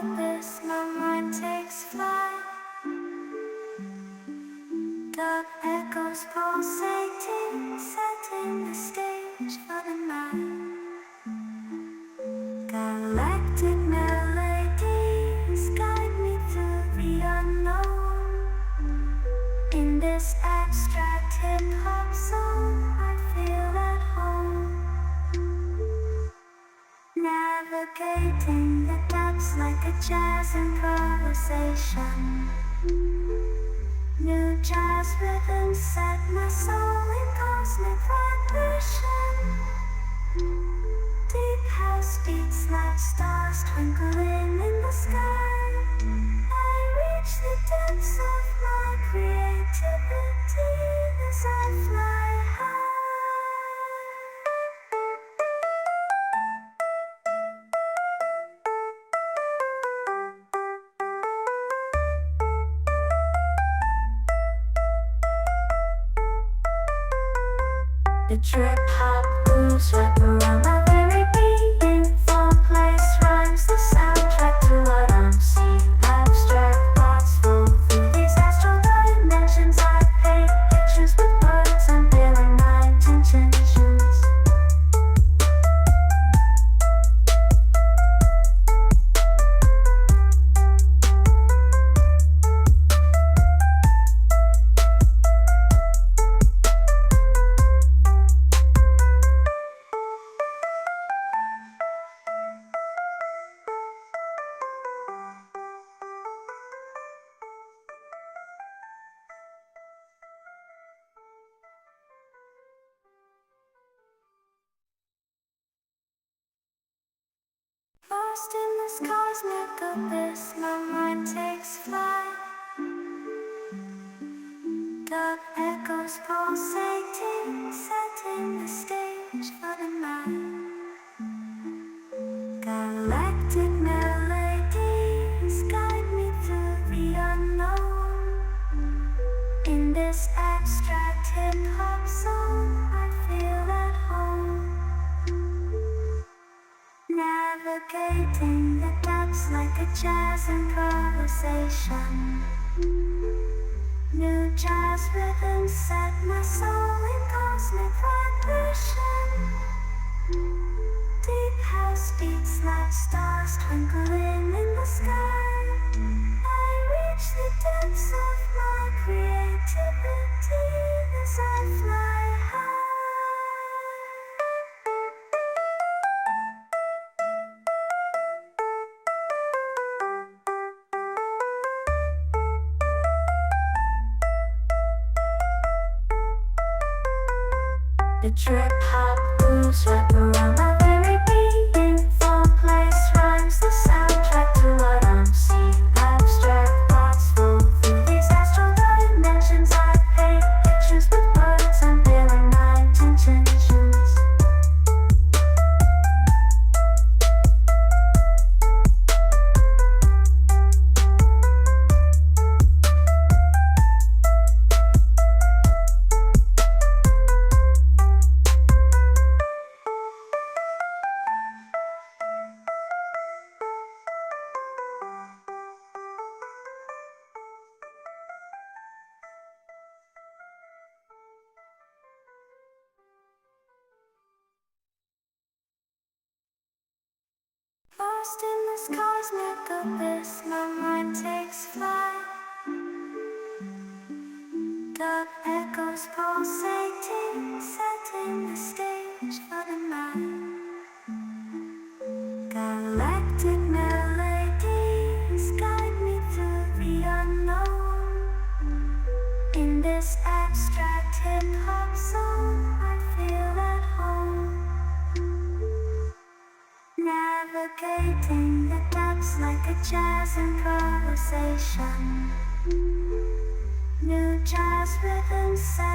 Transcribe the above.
abyss, my mind takes flight. The echoes pulsating, setting the stage for the night. Galactic melodies guide me through the unknown. In this abstract hip-hop zone, I feel at home. Navigating the depths like a jazz improvisation. New jazz rhythms set my soul in cosmic vibration. Deep house beats like stars twinkling in the sky. I reach the depths of my creativity as I fly high. The trip hop grooves wrap around my very being. Thought place rhymes the soundtrack to what I'm seeing. Abstract thoughts flow through these astral dimensions. I paint pictures with words, unveiling my intentions. Lost in this cosmic abyss, my mind takes flight. The echoes pulsating, setting the stage for the night. Galactic melodies guide me through the unknown. In this abstract hip-hop zone, I feel at home. Navigating the depths like a jazz improvisation. New jazz rhythms set my soul in cosmic vibration. Deep house beats like stars twinkling in the sky. I reach the depths of my creativity as I fly high. The trip hop grooves wrap around my very being. Thought place rhymes the soundtrack to what I'm seeing. Abstract thoughts flow through these astral dimensions. I paint pictures with words, unveiling my intentions. Lost in this cosmic abyss, my mind takes flight. The echoes pulsating, setting the stage for the night. Galactic melodies guide me through the unknown. In this abstract hip-hop zone, I feel at home. Navigating the depths like a jazz improvisation. New jazz rhythms set